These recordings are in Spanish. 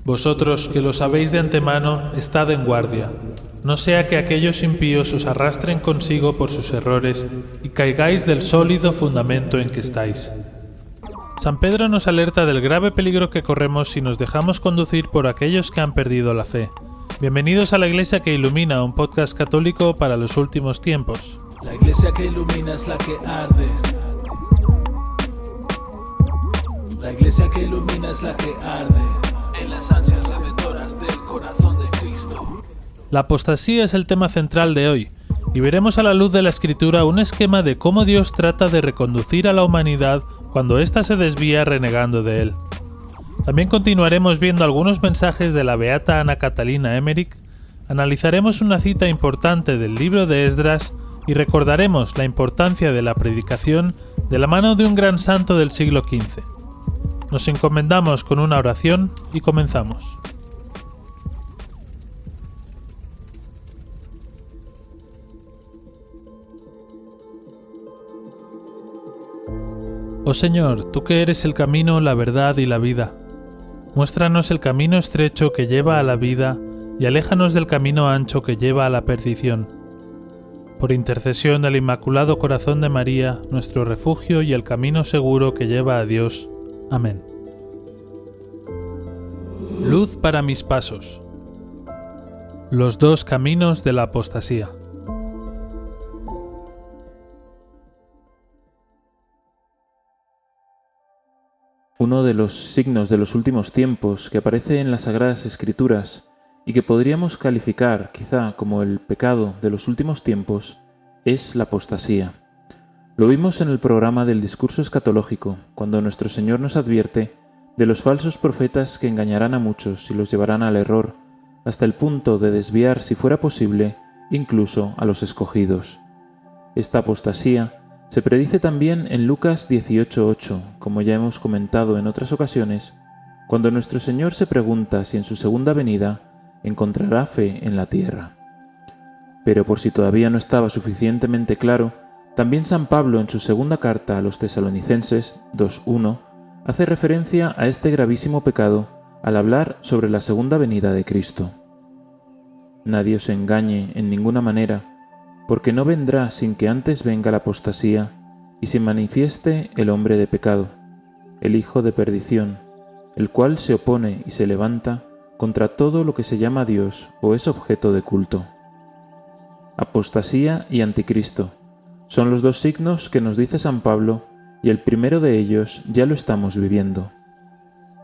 Vosotros que lo sabéis de antemano, estad en guardia, no sea que aquellos impíos os arrastren consigo por sus errores y caigáis del sólido fundamento en que estáis. San Pedro nos alerta del grave peligro que corremos si nos dejamos conducir por aquellos que han perdido la fe. Bienvenidos a La Iglesia que Ilumina, un podcast católico para los últimos tiempos. La iglesia que ilumina es la que arde. La iglesia que ilumina es la que arde en las ansias redentoras del corazón de Cristo. La apostasía es el tema central de hoy, y veremos a la luz de la Escritura un esquema de cómo Dios trata de reconducir a la humanidad cuando ésta se desvía renegando de Él. También continuaremos viendo algunos mensajes de la beata Ana Catalina Emmerich, analizaremos una cita importante del libro de Esdras y recordaremos la importancia de la predicación de la mano de un gran santo del siglo XV. Nos encomendamos con una oración y comenzamos. Oh Señor, tú que eres el camino, la verdad y la vida, muéstranos el camino estrecho que lleva a la vida y aléjanos del camino ancho que lleva a la perdición. Por intercesión del Inmaculado Corazón de María, nuestro refugio y el camino seguro que lleva a Dios. Amén. Luz para mis pasos. Los dos caminos de la apostasía. Uno de los signos de los últimos tiempos que aparece en las Sagradas Escrituras y que podríamos calificar quizá como el pecado de los últimos tiempos es la apostasía. Lo vimos en el programa del discurso escatológico, cuando nuestro Señor nos advierte de los falsos profetas que engañarán a muchos y los llevarán al error, hasta el punto de desviar, si fuera posible, incluso a los escogidos. Esta apostasía se predice también en Lucas 18:8, como ya hemos comentado en otras ocasiones, cuando nuestro Señor se pregunta si en su segunda venida encontrará fe en la tierra. Pero por si todavía no estaba suficientemente claro, también San Pablo en su segunda carta a los Tesalonicenses 2:1 hace referencia a este gravísimo pecado al hablar sobre la segunda venida de Cristo. Nadie os engañe en ninguna manera, porque no vendrá sin que antes venga la apostasía y se manifieste el hombre de pecado, el hijo de perdición, el cual se opone y se levanta contra todo lo que se llama Dios o es objeto de culto. Apostasía y anticristo son los dos signos que nos dice San Pablo, y el primero de ellos ya lo estamos viviendo.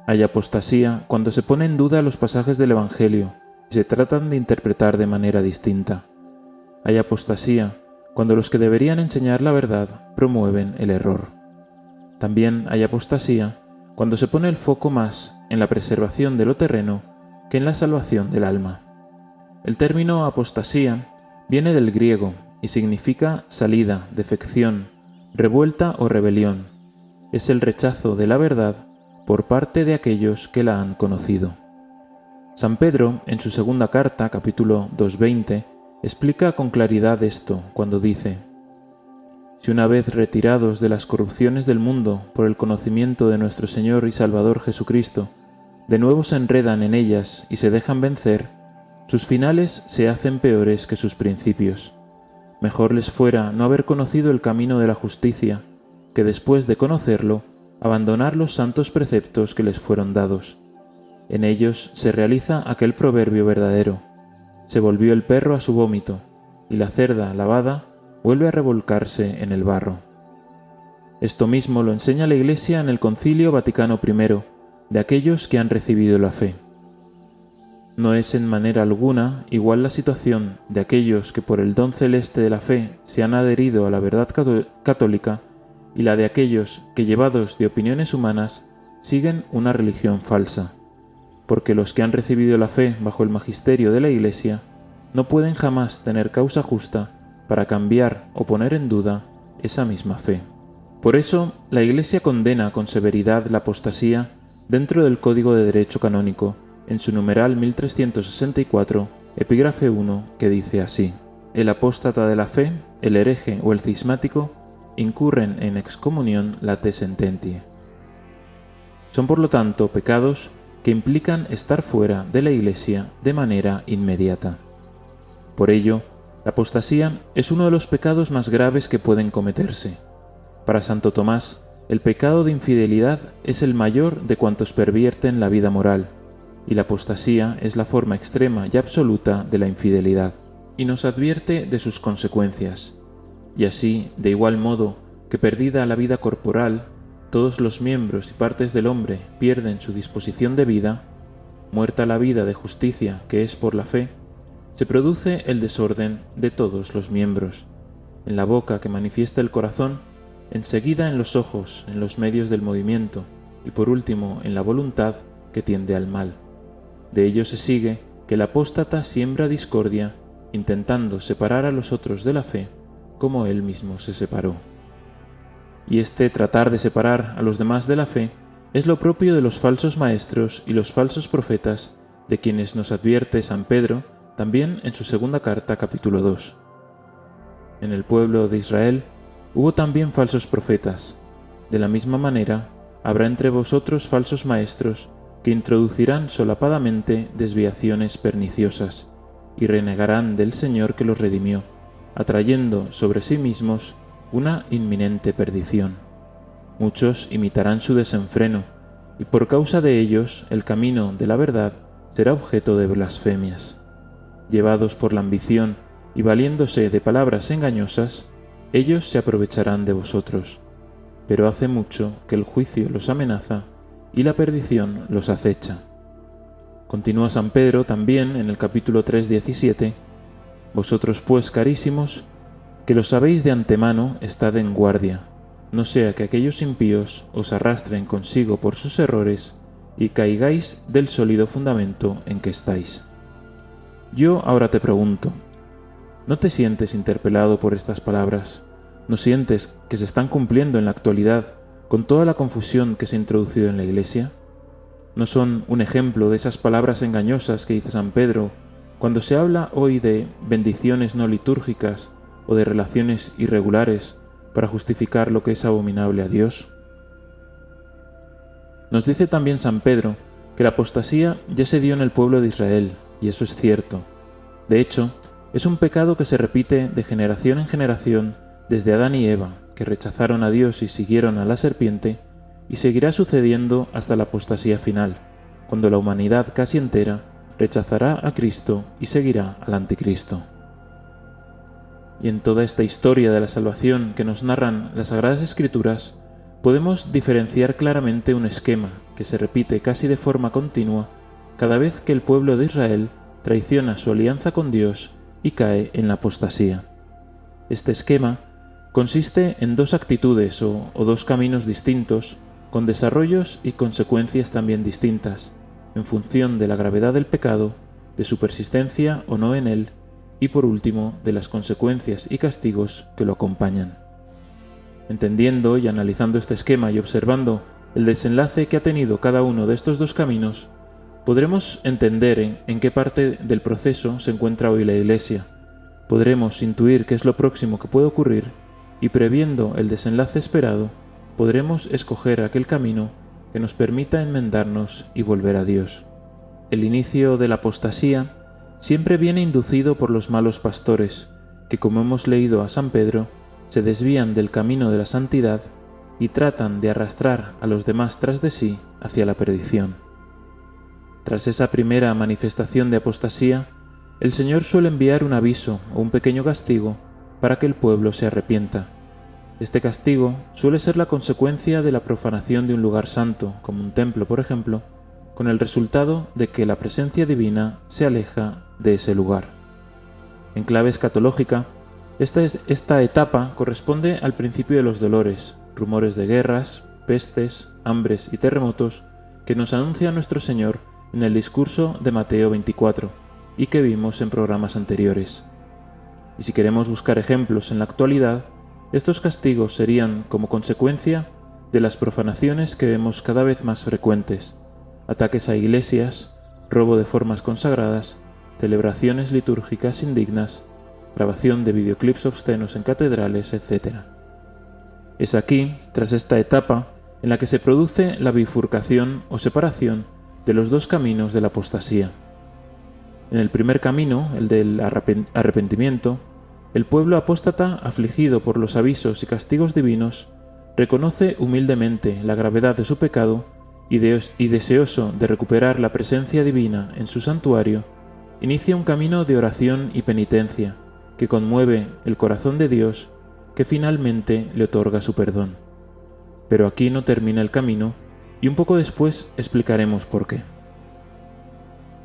Hay apostasía cuando se pone en duda los pasajes del Evangelio y se tratan de interpretar de manera distinta. Hay apostasía cuando los que deberían enseñar la verdad promueven el error. También hay apostasía cuando se pone el foco más en la preservación de lo terreno que en la salvación del alma. El término apostasía viene del griego y significa salida, defección, revuelta o rebelión. Es el rechazo de la verdad por parte de aquellos que la han conocido. San Pedro, en su segunda carta, capítulo 2:20, explica con claridad esto cuando dice: Si una vez retirados de las corrupciones del mundo por el conocimiento de nuestro Señor y Salvador Jesucristo, de nuevo se enredan en ellas y se dejan vencer, sus finales se hacen peores que sus principios. Mejor les fuera no haber conocido el camino de la justicia, que después de conocerlo, abandonar los santos preceptos que les fueron dados. En ellos se realiza aquel proverbio verdadero: se volvió el perro a su vómito, y la cerda lavada vuelve a revolcarse en el barro. Esto mismo lo enseña la Iglesia en el Concilio Vaticano I, de aquellos que han recibido la fe. No es en manera alguna igual la situación de aquellos que por el don celeste de la fe se han adherido a la verdad católica y la de aquellos que, llevados de opiniones humanas, siguen una religión falsa, porque los que han recibido la fe bajo el magisterio de la Iglesia no pueden jamás tener causa justa para cambiar o poner en duda esa misma fe. Por eso, la Iglesia condena con severidad la apostasía dentro del Código de Derecho Canónico, en su numeral 1364, epígrafe 1, que dice así: el apóstata de la fe, el hereje o el cismático incurren en excomunión late sententiae. Son por lo tanto pecados que que implican estar fuera de la Iglesia de manera inmediata. Por ello, la apostasía es uno de los pecados más graves que pueden cometerse. Para Santo Tomás, el pecado de infidelidad es el mayor de cuantos pervierten la vida moral, y la apostasía es la forma extrema y absoluta de la infidelidad, y nos advierte de sus consecuencias. Y así, de igual modo que perdida la vida corporal, todos los miembros y partes del hombre pierden su disposición de vida, muerta la vida de justicia que es por la fe, se produce el desorden de todos los miembros, en la boca que manifiesta el corazón, enseguida en los ojos, en los medios del movimiento, y por último en la voluntad que tiende al mal. De ello se sigue que el apóstata siembra discordia, intentando separar a los otros de la fe, como él mismo se separó. Y este tratar de separar a los demás de la fe es lo propio de los falsos maestros y los falsos profetas, de quienes nos advierte San Pedro también en su segunda carta, capítulo 2. En el pueblo de Israel hubo también falsos profetas. De la misma manera, habrá entre vosotros falsos maestros que introducirán solapadamente desviaciones perniciosas y renegarán del Señor que los redimió, atrayendo sobre sí mismos una inminente perdición. Muchos imitarán su desenfreno, y por causa de ellos el camino de la verdad será objeto de blasfemias. Llevados por la ambición y valiéndose de palabras engañosas, ellos se aprovecharán de vosotros. Pero hace mucho que el juicio los amenaza y la perdición los acecha. Continúa San Pedro también en el capítulo 3:17: Vosotros pues, carísimos, que lo sabéis de antemano, estad en guardia, no sea que aquellos impíos os arrastren consigo por sus errores y caigáis del sólido fundamento en que estáis. Yo ahora te pregunto, ¿no te sientes interpelado por estas palabras? ¿No sientes que se están cumpliendo en la actualidad con toda la confusión que se ha introducido en la Iglesia? ¿No son un ejemplo de esas palabras engañosas que dice San Pedro cuando se habla hoy de bendiciones no litúrgicas o de relaciones irregulares para justificar lo que es abominable a Dios? Nos dice también San Pedro que la apostasía ya se dio en el pueblo de Israel, y eso es cierto. De hecho, es un pecado que se repite de generación en generación desde Adán y Eva, que rechazaron a Dios y siguieron a la serpiente, y seguirá sucediendo hasta la apostasía final, cuando la humanidad casi entera rechazará a Cristo y seguirá al anticristo. Y en toda esta historia de la salvación que nos narran las Sagradas Escrituras, podemos diferenciar claramente un esquema que se repite casi de forma continua cada vez que el pueblo de Israel traiciona su alianza con Dios y cae en la apostasía. Este esquema consiste en dos actitudes o dos caminos distintos, con desarrollos y consecuencias también distintas, en función de la gravedad del pecado, de su persistencia o no en él, y por último de las consecuencias y castigos que lo acompañan. Entendiendo y analizando este esquema y observando el desenlace que ha tenido cada uno de estos dos caminos, podremos entender en qué parte del proceso se encuentra hoy la Iglesia, podremos intuir qué es lo próximo que puede ocurrir y, previendo el desenlace esperado, podremos escoger aquel camino que nos permita enmendarnos y volver a Dios. El inicio de la apostasía siempre viene inducido por los malos pastores, que, como hemos leído a San Pedro, se desvían del camino de la santidad y tratan de arrastrar a los demás tras de sí hacia la perdición. Tras esa primera manifestación de apostasía, el Señor suele enviar un aviso o un pequeño castigo para que el pueblo se arrepienta. Este castigo suele ser la consecuencia de la profanación de un lugar santo, como un templo, por ejemplo, con el resultado de que la presencia divina se aleja de ese lugar. En clave escatológica, esta etapa corresponde al principio de los dolores, rumores de guerras, pestes, hambres y terremotos que nos anuncia nuestro Señor en el discurso de Mateo 24 y que vimos en programas anteriores. Y si queremos buscar ejemplos en la actualidad, estos castigos serían como consecuencia de las profanaciones que vemos cada vez más frecuentes: ataques a iglesias, robo de formas consagradas, celebraciones litúrgicas indignas, grabación de videoclips obscenos en catedrales, etc. Es aquí, tras esta etapa, en la que se produce la bifurcación o separación de los dos caminos de la apostasía. En el primer camino, el del arrepentimiento, el pueblo apóstata, afligido por los avisos y castigos divinos, reconoce humildemente la gravedad de su pecado y deseoso de recuperar la presencia divina en su santuario, inicia un camino de oración y penitencia que conmueve el corazón de Dios, que finalmente le otorga su perdón. Pero aquí no termina el camino, y un poco después explicaremos por qué.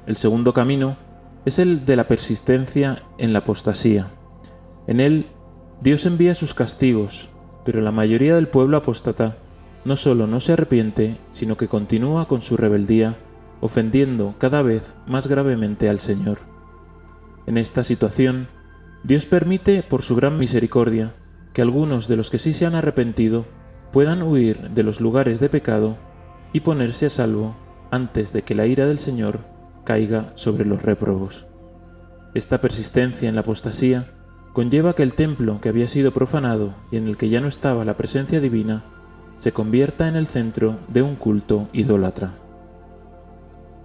El segundo camino es el de la persistencia en la apostasía. En él, Dios envía sus castigos, pero la mayoría del pueblo apóstata no solo no se arrepiente, sino que continúa con su rebeldía, ofendiendo cada vez más gravemente al Señor. En esta situación, Dios permite, por su gran misericordia, que algunos de los que sí se han arrepentido puedan huir de los lugares de pecado y ponerse a salvo antes de que la ira del Señor caiga sobre los réprobos. Esta persistencia en la apostasía conlleva que el templo que había sido profanado y en el que ya no estaba la presencia divina se convierta en el centro de un culto idólatra.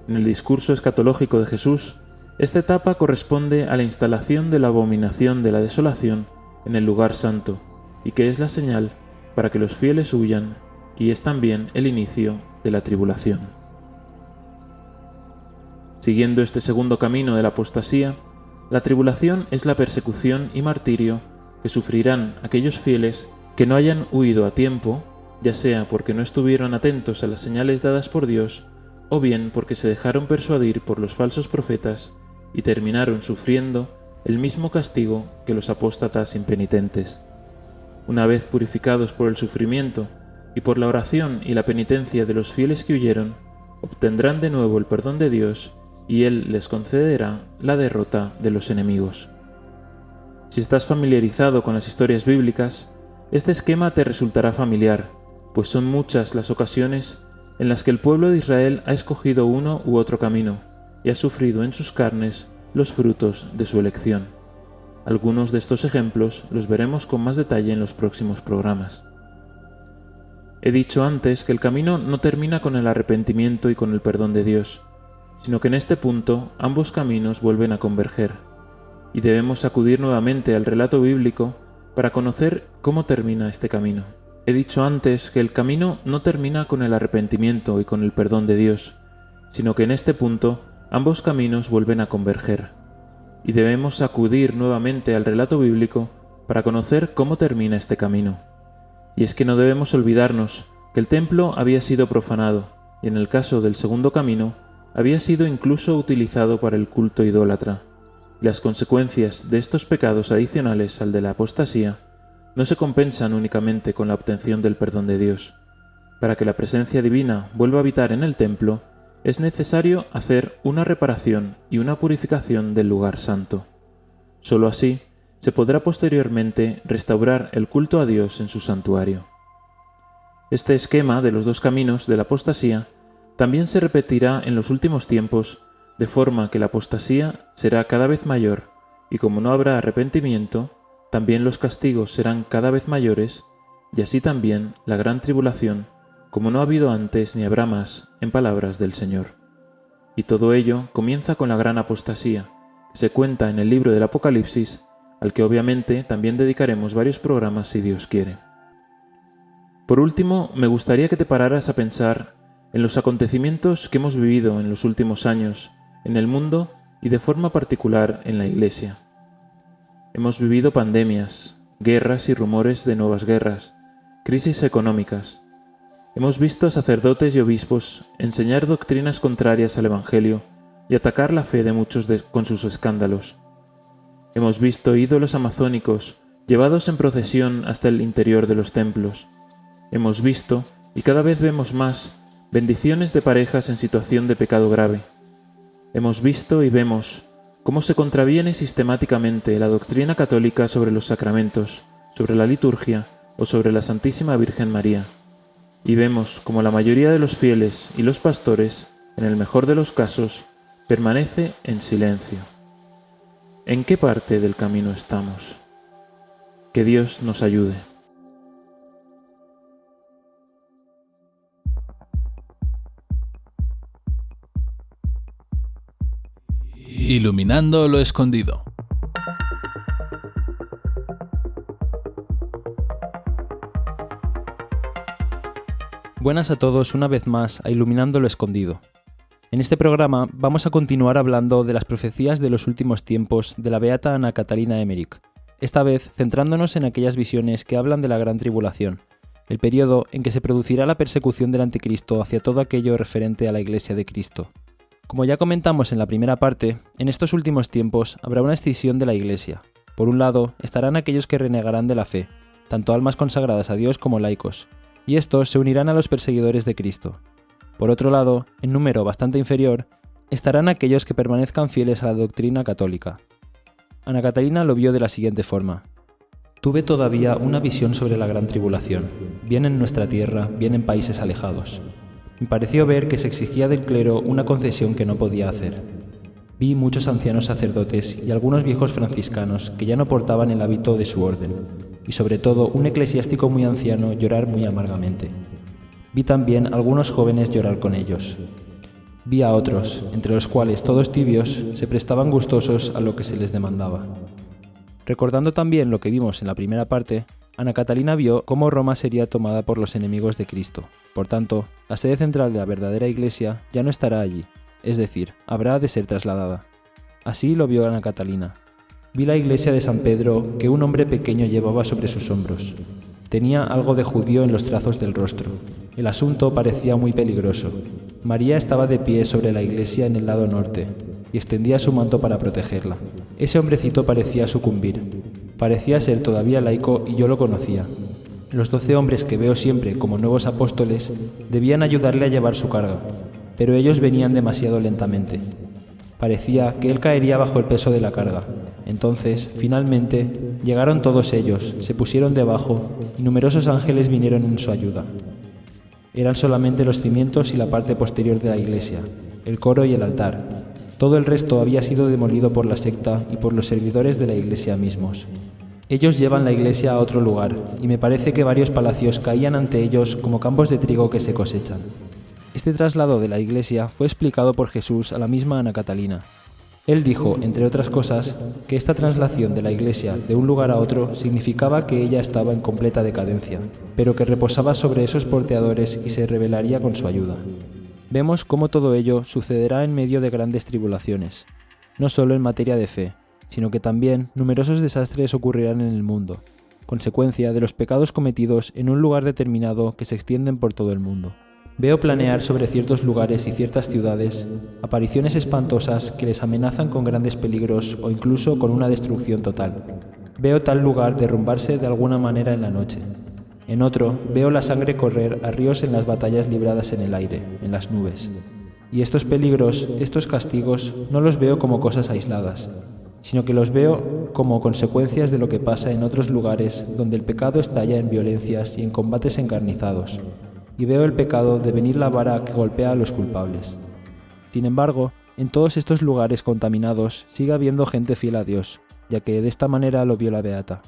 En el discurso escatológico de Jesús, esta etapa corresponde a la instalación de la abominación de la desolación en el lugar santo, y que es la señal para que los fieles huyan, y es también el inicio de la tribulación. Siguiendo este segundo camino de la apostasía, la tribulación es la persecución y martirio que sufrirán aquellos fieles que no hayan huido a tiempo, ya sea porque no estuvieron atentos a las señales dadas por Dios, o bien porque se dejaron persuadir por los falsos profetas y terminaron sufriendo el mismo castigo que los apóstatas impenitentes. Una vez purificados por el sufrimiento y por la oración y la penitencia de los fieles que huyeron, obtendrán de nuevo el perdón de Dios y Él les concederá la derrota de los enemigos. Si estás familiarizado con las historias bíblicas, este esquema te resultará familiar, pues son muchas las ocasiones en las que el pueblo de Israel ha escogido uno u otro camino y ha sufrido en sus carnes los frutos de su elección. Algunos de estos ejemplos los veremos con más detalle en los próximos programas. He dicho antes que el camino no termina con el arrepentimiento y con el perdón de Dios, sino que en este punto ambos caminos vuelven a converger, y debemos acudir nuevamente al relato bíblico para conocer cómo termina este camino. He dicho antes que el camino no termina con el arrepentimiento y con el perdón de Dios, sino que en este punto ambos caminos vuelven a converger, y debemos acudir nuevamente al relato bíblico para conocer cómo termina este camino. Y es que no debemos olvidarnos que el templo había sido profanado, y en el caso del segundo camino, había sido incluso utilizado para el culto idólatra. Las consecuencias de estos pecados adicionales al de la apostasía no se compensan únicamente con la obtención del perdón de Dios. Para que la presencia divina vuelva a habitar en el templo, es necesario hacer una reparación y una purificación del lugar santo. Solo así se podrá posteriormente restaurar el culto a Dios en su santuario. Este esquema de los dos caminos de la apostasía también se repetirá en los últimos tiempos, de forma que la apostasía será cada vez mayor, y como no habrá arrepentimiento, también los castigos serán cada vez mayores, y así también la gran tribulación, como no ha habido antes ni habrá más, en palabras del Señor. Y todo ello comienza con la gran apostasía, que se cuenta en el libro del Apocalipsis, al que obviamente también dedicaremos varios programas si Dios quiere. Por último, me gustaría que te pararas a pensar en los acontecimientos que hemos vivido en los últimos años, en el mundo y de forma particular en la Iglesia. Hemos vivido pandemias, guerras y rumores de nuevas guerras, crisis económicas. Hemos visto a sacerdotes y obispos enseñar doctrinas contrarias al Evangelio y atacar la fe de muchos con sus escándalos. Hemos visto ídolos amazónicos llevados en procesión hasta el interior de los templos. Hemos visto, y cada vez vemos más, bendiciones de parejas en situación de pecado grave. Hemos visto y vemos cómo se contraviene sistemáticamente la doctrina católica sobre los sacramentos, sobre la liturgia o sobre la Santísima Virgen María. Y vemos cómo la mayoría de los fieles y los pastores, en el mejor de los casos, permanece en silencio. ¿En qué parte del camino estamos? Que Dios nos ayude. Iluminando lo escondido. Buenas a todos una vez más a Iluminando lo escondido. En este programa vamos a continuar hablando de las profecías de los últimos tiempos de la beata Ana Catalina Emmerich, esta vez centrándonos en aquellas visiones que hablan de la Gran Tribulación, el periodo en que se producirá la persecución del Anticristo hacia todo aquello referente a la Iglesia de Cristo. Como ya comentamos en la primera parte, en estos últimos tiempos habrá una escisión de la Iglesia. Por un lado, estarán aquellos que renegarán de la fe, tanto almas consagradas a Dios como laicos, y estos se unirán a los perseguidores de Cristo. Por otro lado, en número bastante inferior, estarán aquellos que permanezcan fieles a la doctrina católica. Ana Catalina lo vio de la siguiente forma. Tuve todavía una visión sobre la gran tribulación, bien en nuestra tierra, bien en países alejados. Me pareció ver que se exigía del clero una concesión que no podía hacer. Vi muchos ancianos sacerdotes y algunos viejos franciscanos que ya no portaban el hábito de su orden, y sobre todo un eclesiástico muy anciano llorar muy amargamente. Vi también algunos jóvenes llorar con ellos. Vi a otros, entre los cuales todos tibios, se prestaban gustosos a lo que se les demandaba. Recordando también lo que vimos en la primera parte, Ana Catalina vio cómo Roma sería tomada por los enemigos de Cristo. Por tanto, la sede central de la verdadera Iglesia ya no estará allí, es decir, habrá de ser trasladada. Así lo vio Ana Catalina. Vi la iglesia de San Pedro que un hombre pequeño llevaba sobre sus hombros. Tenía algo de judío en los trazos del rostro. El asunto parecía muy peligroso. María estaba de pie sobre la iglesia en el lado norte y extendía su manto para protegerla. Ese hombrecito parecía sucumbir. Parecía ser todavía laico y yo lo conocía. Los 12 hombres que veo siempre como nuevos apóstoles debían ayudarle a llevar su carga, pero ellos venían demasiado lentamente. Parecía que él caería bajo el peso de la carga. Entonces, finalmente, llegaron todos ellos, se pusieron debajo y numerosos ángeles vinieron en su ayuda. Eran solamente los cimientos y la parte posterior de la iglesia, el coro y el altar. Todo el resto había sido demolido por la secta y por los servidores de la iglesia mismos. Ellos llevan la iglesia a otro lugar, y me parece que varios palacios caían ante ellos como campos de trigo que se cosechan. Este traslado de la iglesia fue explicado por Jesús a la misma Ana Catalina. Él dijo, entre otras cosas, que esta traslación de la iglesia de un lugar a otro significaba que ella estaba en completa decadencia, pero que reposaba sobre esos porteadores y se rebelaría con su ayuda. Vemos cómo todo ello sucederá en medio de grandes tribulaciones, no solo en materia de fe, sino que también numerosos desastres ocurrirán en el mundo, consecuencia de los pecados cometidos en un lugar determinado que se extienden por todo el mundo. Veo planear sobre ciertos lugares y ciertas ciudades apariciones espantosas que les amenazan con grandes peligros o incluso con una destrucción total. Veo tal lugar derrumbarse de alguna manera en la noche. En otro, veo la sangre correr a ríos en las batallas libradas en el aire, en las nubes. Y estos peligros, estos castigos, no los veo como cosas aisladas, sino que los veo como consecuencias de lo que pasa en otros lugares donde el pecado estalla en violencias y en combates encarnizados. Y veo el pecado devenir la vara que golpea a los culpables. Sin embargo, en todos estos lugares contaminados sigue habiendo gente fiel a Dios, ya que de esta manera lo vio la beata.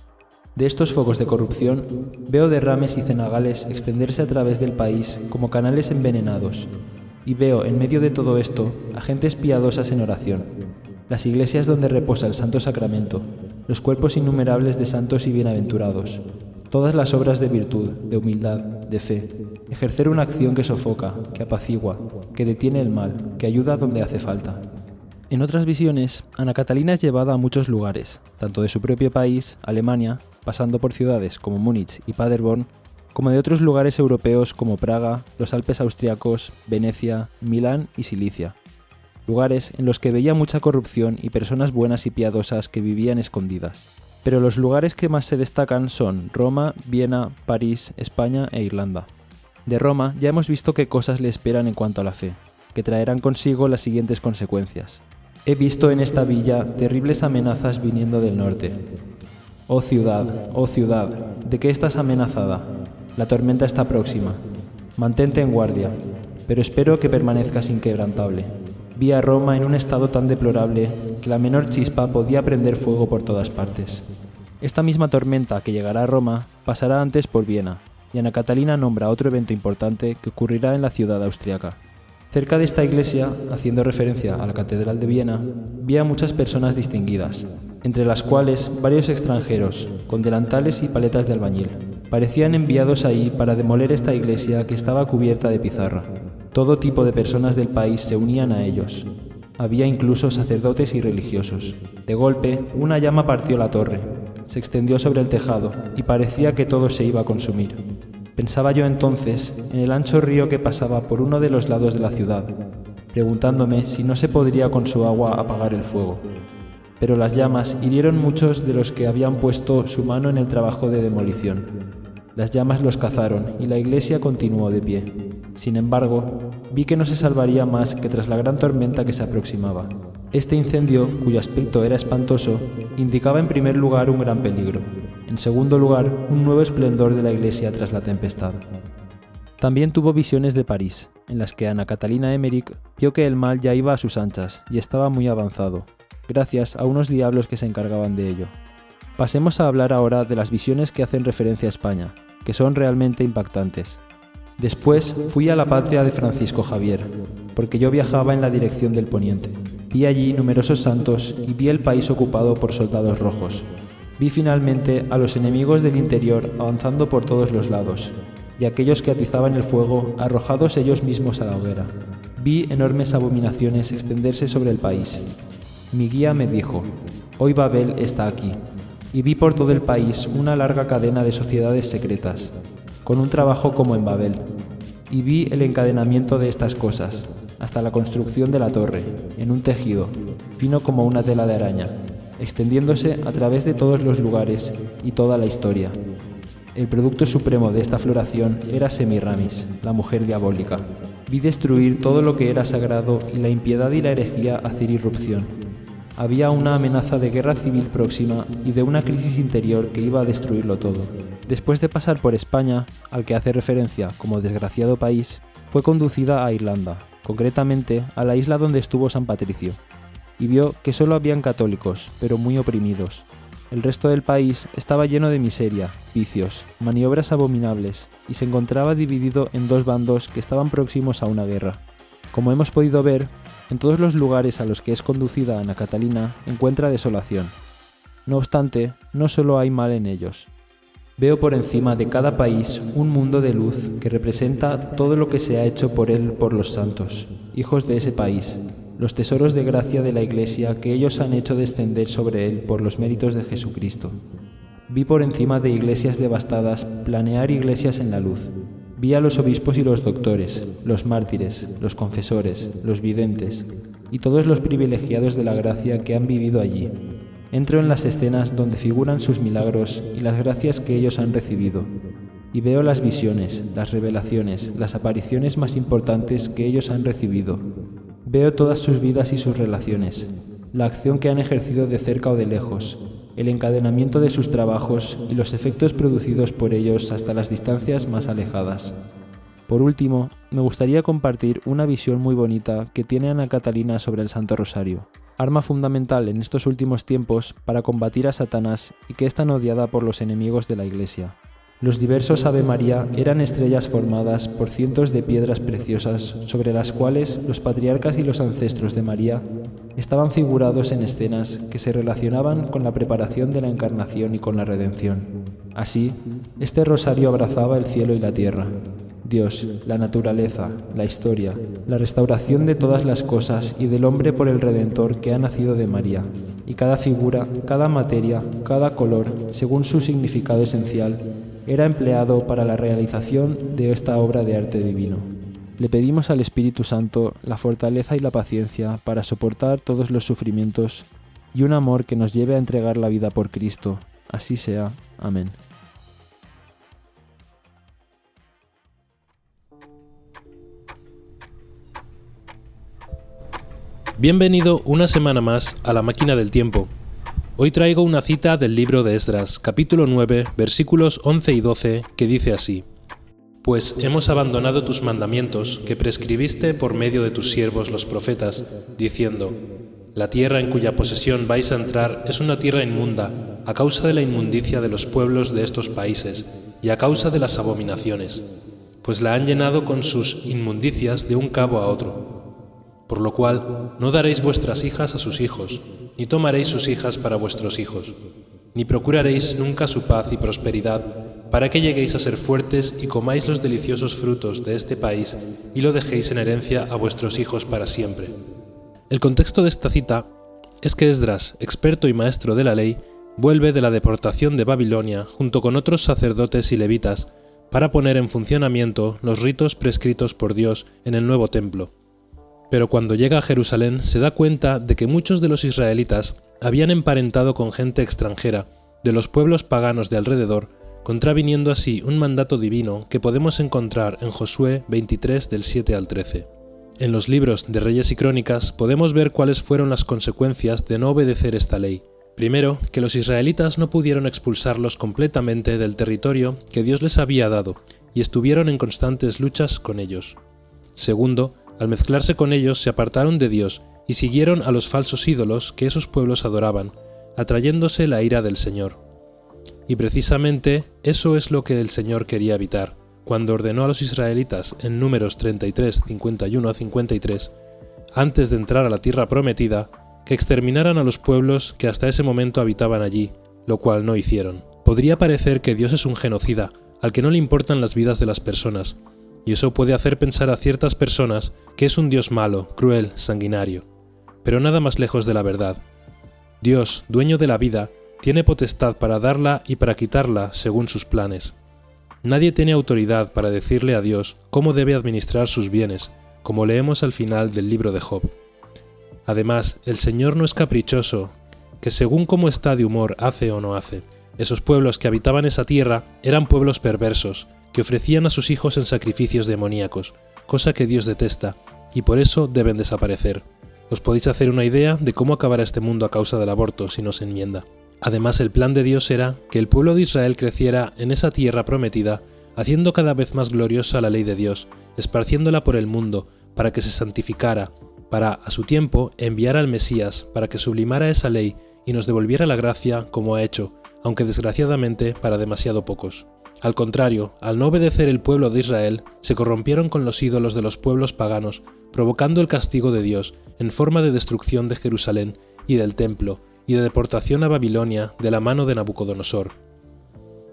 De estos focos de corrupción, veo derrames y cenagales extenderse a través del país como canales envenenados, y veo en medio de todo esto a gentes piadosas en oración, las iglesias donde reposa el Santo Sacramento, los cuerpos innumerables de santos y bienaventurados, todas las obras de virtud, de humildad, de fe, ejercer una acción que sofoca, que apacigua, que detiene el mal, que ayuda donde hace falta. En otras visiones, Ana Catalina es llevada a muchos lugares, tanto de su propio país, Alemania, pasando por ciudades como Múnich y Paderborn, como de otros lugares europeos como Praga, los Alpes austriacos, Venecia, Milán y Silicia. Lugares en los que veía mucha corrupción y personas buenas y piadosas que vivían escondidas. Pero los lugares que más se destacan son Roma, Viena, París, España e Irlanda. De Roma ya hemos visto qué cosas le esperan en cuanto a la fe, que traerán consigo las siguientes consecuencias. He visto en esta villa terribles amenazas viniendo del norte. Oh ciudad, ¿de qué estás amenazada? La tormenta está próxima. Mantente en guardia, pero espero que permanezcas inquebrantable. Vi a Roma en un estado tan deplorable que la menor chispa podía prender fuego por todas partes. Esta misma tormenta que llegará a Roma pasará antes por Viena, y Ana Catalina nombra otro evento importante que ocurrirá en la ciudad austriaca. Cerca de esta iglesia, haciendo referencia a la Catedral de Viena, vi a muchas personas distinguidas, entre las cuales varios extranjeros, con delantales y paletas de albañil. Parecían enviados ahí para demoler esta iglesia que estaba cubierta de pizarra. Todo tipo de personas del país se unían a ellos. Había incluso sacerdotes y religiosos. De golpe, una llama partió la torre, se extendió sobre el tejado y parecía que todo se iba a consumir. Pensaba yo entonces en el ancho río que pasaba por uno de los lados de la ciudad, preguntándome si no se podría con su agua apagar el fuego. Pero las llamas hirieron muchos de los que habían puesto su mano en el trabajo de demolición. Las llamas los cazaron y la iglesia continuó de pie. Sin embargo, vi que no se salvaría más que tras la gran tormenta que se aproximaba. Este incendio, cuyo aspecto era espantoso, indicaba en primer lugar un gran peligro. En segundo lugar, un nuevo esplendor de la iglesia tras la tempestad. También tuvo visiones de París, en las que Ana Catalina Emmerich vio que el mal ya iba a sus anchas y estaba muy avanzado, gracias a unos diablos que se encargaban de ello. Pasemos a hablar ahora de las visiones que hacen referencia a España, que son realmente impactantes. Después fui a la patria de Francisco Javier, porque yo viajaba en la dirección del poniente. Vi allí numerosos santos y vi el país ocupado por soldados rojos. Vi finalmente a los enemigos del interior avanzando por todos los lados, y aquellos que atizaban el fuego arrojados ellos mismos a la hoguera. Vi enormes abominaciones extenderse sobre el país. Mi guía me dijo: hoy Babel está aquí. Y vi por todo el país una larga cadena de sociedades secretas, con un trabajo como en Babel. Y vi el encadenamiento de estas cosas, hasta la construcción de la torre, en un tejido, fino como una tela de araña, extendiéndose a través de todos los lugares y toda la historia. El producto supremo de esta floración era Semiramis, la mujer diabólica. Vi destruir todo lo que era sagrado y la impiedad y la herejía hacer irrupción. Había una amenaza de guerra civil próxima y de una crisis interior que iba a destruirlo todo. Después de pasar por España, al que hace referencia como desgraciado país, fue conducida a Irlanda, concretamente a la isla donde estuvo San Patricio, y vio que solo habían católicos, pero muy oprimidos. El resto del país estaba lleno de miseria, vicios, maniobras abominables, y se encontraba dividido en dos bandos que estaban próximos a una guerra. Como hemos podido ver, en todos los lugares a los que es conducida Ana Catalina encuentra desolación. No obstante, no solo hay mal en ellos. Veo por encima de cada país un mundo de luz que representa todo lo que se ha hecho por él por los santos, hijos de ese país, los tesoros de gracia de la Iglesia que ellos han hecho descender sobre él por los méritos de Jesucristo. Vi por encima de iglesias devastadas planear iglesias en la luz. Vi a los obispos y los doctores, los mártires, los confesores, los videntes y todos los privilegiados de la gracia que han vivido allí. Entro en las escenas donde figuran sus milagros y las gracias que ellos han recibido, y veo las visiones, las revelaciones, las apariciones más importantes que ellos han recibido. Veo todas sus vidas y sus relaciones, la acción que han ejercido de cerca o de lejos, el encadenamiento de sus trabajos y los efectos producidos por ellos hasta las distancias más alejadas. Por último, me gustaría compartir una visión muy bonita que tiene Ana Catalina sobre el Santo Rosario, arma fundamental en estos últimos tiempos para combatir a Satanás y que es tan odiada por los enemigos de la Iglesia. Los diversos Ave María eran estrellas formadas por cientos de piedras preciosas sobre las cuales los patriarcas y los ancestros de María estaban figurados en escenas que se relacionaban con la preparación de la Encarnación y con la redención. Así, este rosario abrazaba el cielo y la tierra, Dios, la naturaleza, la historia, la restauración de todas las cosas y del hombre por el Redentor que ha nacido de María, y cada figura, cada materia, cada color, según su significado esencial, era empleado para la realización de esta obra de arte divino. Le pedimos al Espíritu Santo la fortaleza y la paciencia para soportar todos los sufrimientos y un amor que nos lleve a entregar la vida por Cristo. Así sea. Amén. Bienvenido una semana más a La Máquina del Tiempo. Hoy traigo una cita del libro de Esdras, capítulo 9, versículos 11 y 12, que dice así: Pues hemos abandonado tus mandamientos que prescribiste por medio de tus siervos los profetas, diciendo: La tierra en cuya posesión vais a entrar es una tierra inmunda, a causa de la inmundicia de los pueblos de estos países, y a causa de las abominaciones. pues la han llenado con sus inmundicias de un cabo a otro. Por lo cual, no daréis vuestras hijas a sus hijos, ni tomaréis sus hijas para vuestros hijos, ni procuraréis nunca su paz y prosperidad, para que lleguéis a ser fuertes y comáis los deliciosos frutos de este país y lo dejéis en herencia a vuestros hijos para siempre. El contexto de esta cita es que Esdras, experto y maestro de la ley, vuelve de la deportación de Babilonia junto con otros sacerdotes y levitas para poner en funcionamiento los ritos prescritos por Dios en el nuevo templo. Pero cuando llega a Jerusalén se da cuenta de que muchos de los israelitas habían emparentado con gente extranjera de los pueblos paganos de alrededor, contraviniendo así un mandato divino que podemos encontrar en Josué 23 del 7 al 13. En los libros de Reyes y Crónicas podemos ver cuáles fueron las consecuencias de no obedecer esta ley. Primero, que los israelitas no pudieron expulsarlos completamente del territorio que Dios les había dado y estuvieron en constantes luchas con ellos. Segundo, al mezclarse con ellos se apartaron de Dios y siguieron a los falsos ídolos que esos pueblos adoraban, atrayéndose la ira del Señor. Y precisamente eso es lo que el Señor quería evitar, cuando ordenó a los israelitas en Números 33, 51 a 53, antes de entrar a la tierra prometida, que exterminaran a los pueblos que hasta ese momento habitaban allí, lo cual no hicieron. Podría parecer que Dios es un genocida, al que no le importan las vidas de las personas, y eso puede hacer pensar a ciertas personas que es un Dios malo, cruel, sanguinario. Pero nada más lejos de la verdad. Dios, dueño de la vida, tiene potestad para darla y para quitarla según sus planes. Nadie tiene autoridad para decirle a Dios cómo debe administrar sus bienes, como leemos al final del libro de Job. Además, el Señor no es caprichoso, que según cómo está de humor hace o no hace. Esos pueblos que habitaban esa tierra eran pueblos perversos, que ofrecían a sus hijos en sacrificios demoníacos, cosa que Dios detesta, y por eso deben desaparecer. Os podéis hacer una idea de cómo acabará este mundo a causa del aborto si no se enmienda. Además, el plan de Dios era que el pueblo de Israel creciera en esa tierra prometida, haciendo cada vez más gloriosa la ley de Dios, esparciéndola por el mundo, para que se santificara, para, a su tiempo, enviar al Mesías, para que sublimara esa ley y nos devolviera la gracia como ha hecho, aunque desgraciadamente para demasiado pocos. Al contrario, al no obedecer el pueblo de Israel, se corrompieron con los ídolos de los pueblos paganos, provocando el castigo de Dios en forma de destrucción de Jerusalén y del templo, y de deportación a Babilonia de la mano de Nabucodonosor.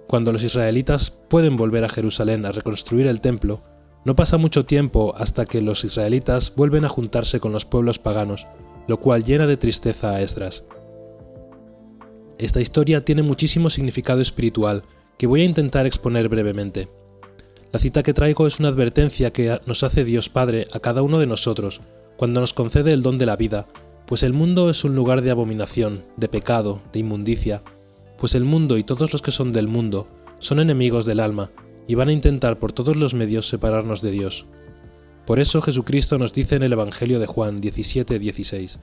Cuando los israelitas pueden volver a Jerusalén a reconstruir el templo, no pasa mucho tiempo hasta que los israelitas vuelven a juntarse con los pueblos paganos, lo cual llena de tristeza a Esdras. Esta historia tiene muchísimo significado espiritual que voy a intentar exponer brevemente. La cita que traigo es una advertencia que nos hace Dios Padre a cada uno de nosotros cuando nos concede el don de la vida, pues el mundo es un lugar de abominación, de pecado, de inmundicia, pues el mundo y todos los que son del mundo son enemigos del alma y van a intentar por todos los medios separarnos de Dios. Por eso Jesucristo nos dice en el Evangelio de Juan 17:16,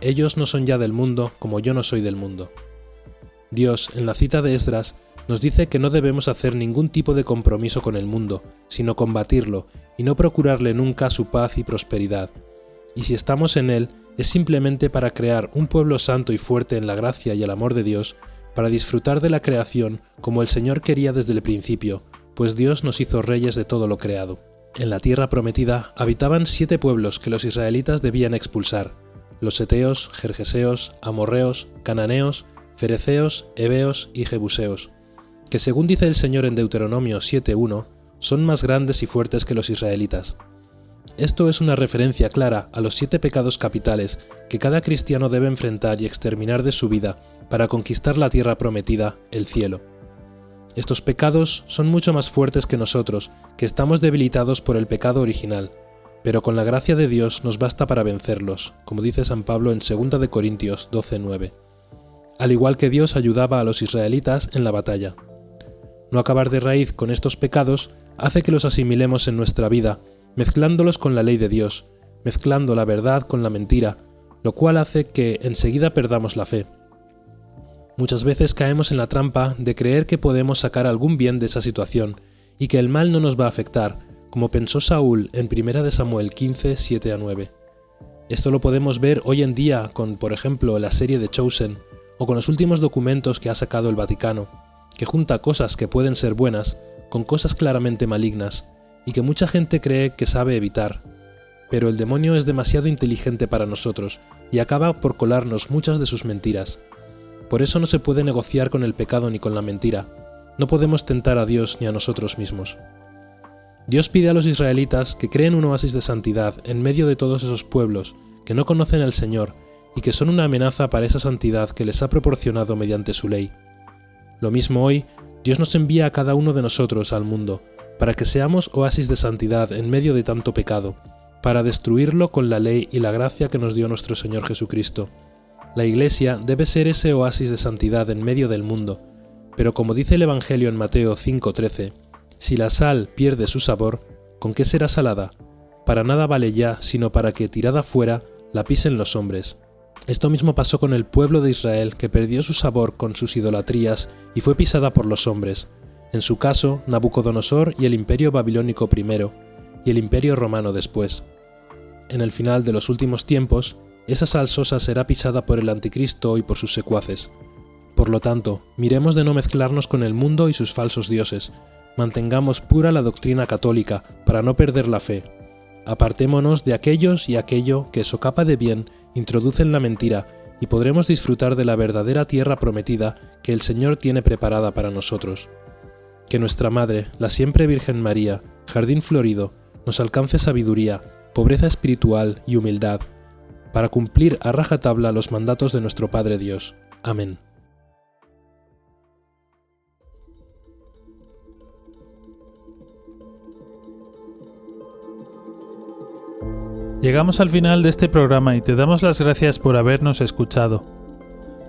ellos no son ya del mundo como yo no soy del mundo. Dios, en la cita de Esdras, nos dice que no debemos hacer ningún tipo de compromiso con el mundo, sino combatirlo y no procurarle nunca su paz y prosperidad. Y si estamos en él, es simplemente para crear un pueblo santo y fuerte en la gracia y el amor de Dios, para disfrutar de la creación como el Señor quería desde el principio, pues Dios nos hizo reyes de todo lo creado. En la tierra prometida habitaban 7 pueblos que los israelitas debían expulsar: los heteos, gergeseos, amorreos, cananeos, fereceos, heveos y jebuseos, que según dice el Señor en Deuteronomio 7:1, son más grandes y fuertes que los israelitas. Esto es una referencia clara a los 7 pecados capitales que cada cristiano debe enfrentar y exterminar de su vida para conquistar la tierra prometida, el cielo. Estos pecados son mucho más fuertes que nosotros, que estamos debilitados por el pecado original, pero con la gracia de Dios nos basta para vencerlos, como dice San Pablo en 2 de Corintios 12:9. Al igual que Dios ayudaba a los israelitas en la batalla. No acabar de raíz con estos pecados hace que los asimilemos en nuestra vida, mezclándolos con la ley de Dios, mezclando la verdad con la mentira, lo cual hace que enseguida perdamos la fe. Muchas veces caemos en la trampa de creer que podemos sacar algún bien de esa situación y que el mal no nos va a afectar, como pensó Saúl en 1 Samuel 15, 7-9. Esto lo podemos ver hoy en día con, por ejemplo, la serie de Chosen, o con los últimos documentos que ha sacado el Vaticano, que junta cosas que pueden ser buenas con cosas claramente malignas, y que mucha gente cree que sabe evitar. Pero el demonio es demasiado inteligente para nosotros y acaba por colarnos muchas de sus mentiras. Por eso no se puede negociar con el pecado ni con la mentira. No podemos tentar a Dios ni a nosotros mismos. Dios pide a los israelitas que creen un oasis de santidad en medio de todos esos pueblos que no conocen al Señor y que son una amenaza para esa santidad que les ha proporcionado mediante su ley. Lo mismo hoy, Dios nos envía a cada uno de nosotros al mundo, para que seamos oasis de santidad en medio de tanto pecado, para destruirlo con la ley y la gracia que nos dio nuestro Señor Jesucristo. La Iglesia debe ser ese oasis de santidad en medio del mundo, pero como dice el Evangelio en Mateo 5:13, si la sal pierde su sabor, ¿con qué será salada? Para nada vale ya, sino para que, tirada fuera, la pisen los hombres. Esto mismo pasó con el pueblo de Israel, que perdió su sabor con sus idolatrías y fue pisada por los hombres. En su caso, Nabucodonosor y el imperio babilónico primero, y el imperio romano después. En el final de los últimos tiempos, esa sal sosa será pisada por el anticristo y por sus secuaces. Por lo tanto, miremos de no mezclarnos con el mundo y sus falsos dioses. Mantengamos pura la doctrina católica para no perder la fe. Apartémonos de aquellos y aquello que, socapa de bien, introducen la mentira, y podremos disfrutar de la verdadera tierra prometida que el Señor tiene preparada para nosotros. Que nuestra Madre, la siempre Virgen María, jardín florido, nos alcance sabiduría, pobreza espiritual y humildad, para cumplir a rajatabla los mandatos de nuestro Padre Dios. Amén. Llegamos al final de este programa y te damos las gracias por habernos escuchado.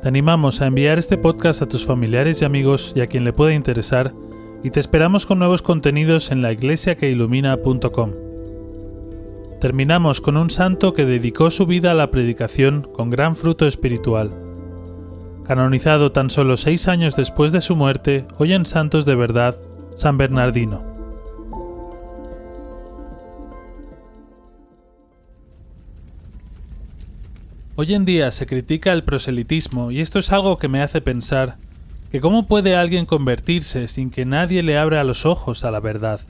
Te animamos a enviar este podcast a tus familiares y amigos y a quien le pueda interesar, y te esperamos con nuevos contenidos en laiglesiaqueilumina.com. Terminamos con un santo que dedicó su vida a la predicación con gran fruto espiritual. Canonizado tan solo 6 años después de su muerte, hoy en Santos de Verdad, San Bernardino. Hoy en día se critica el proselitismo y esto es algo que me hace pensar que cómo puede alguien convertirse sin que nadie le abra los ojos a la verdad.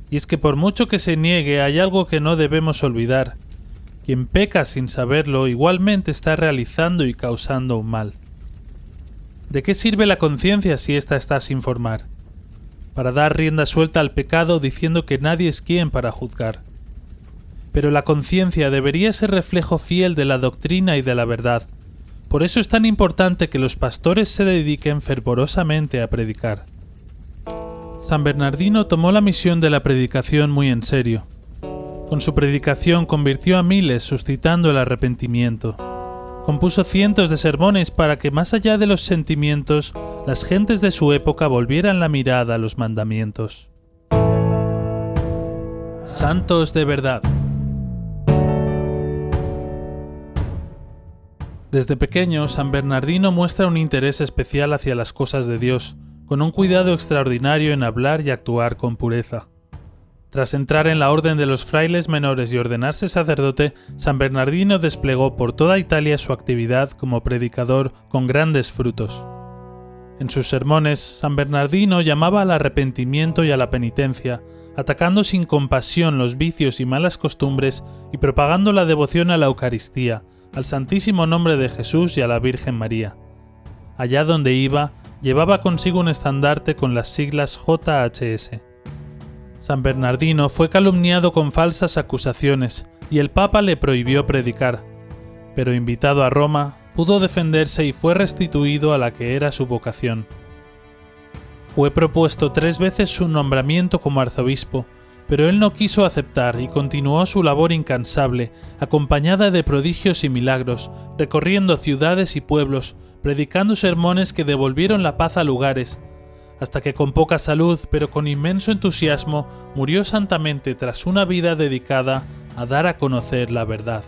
Y es que por mucho que se niegue hay algo que no debemos olvidar. Quien peca sin saberlo igualmente está realizando y causando un mal. ¿De qué sirve la conciencia si ésta está sin formar? Para dar rienda suelta al pecado diciendo que nadie es quien para juzgar. Pero la conciencia debería ser reflejo fiel de la doctrina y de la verdad. Por eso es tan importante que los pastores se dediquen fervorosamente a predicar. San Bernardino tomó la misión de la predicación muy en serio. Con su predicación convirtió a miles suscitando el arrepentimiento. Compuso cientos de sermones para que más allá de los sentimientos, las gentes de su época volvieran la mirada a los mandamientos. Santos de Verdad. Desde pequeño, San Bernardino muestra un interés especial hacia las cosas de Dios, con un cuidado extraordinario en hablar y actuar con pureza. Tras entrar en la orden de los frailes menores y ordenarse sacerdote, San Bernardino desplegó por toda Italia su actividad como predicador con grandes frutos. En sus sermones, San Bernardino llamaba al arrepentimiento y a la penitencia, atacando sin compasión los vicios y malas costumbres y propagando la devoción a la Eucaristía, al Santísimo Nombre de Jesús y a la Virgen María. Allá donde iba, llevaba consigo un estandarte con las siglas JHS. San Bernardino fue calumniado con falsas acusaciones y el Papa le prohibió predicar, pero invitado a Roma, pudo defenderse y fue restituido a la que era su vocación. Fue propuesto 3 veces su nombramiento como arzobispo, pero él no quiso aceptar y continuó su labor incansable, acompañada de prodigios y milagros, recorriendo ciudades y pueblos, predicando sermones que devolvieron la paz a lugares, hasta que con poca salud, pero con inmenso entusiasmo, murió santamente tras una vida dedicada a dar a conocer la verdad.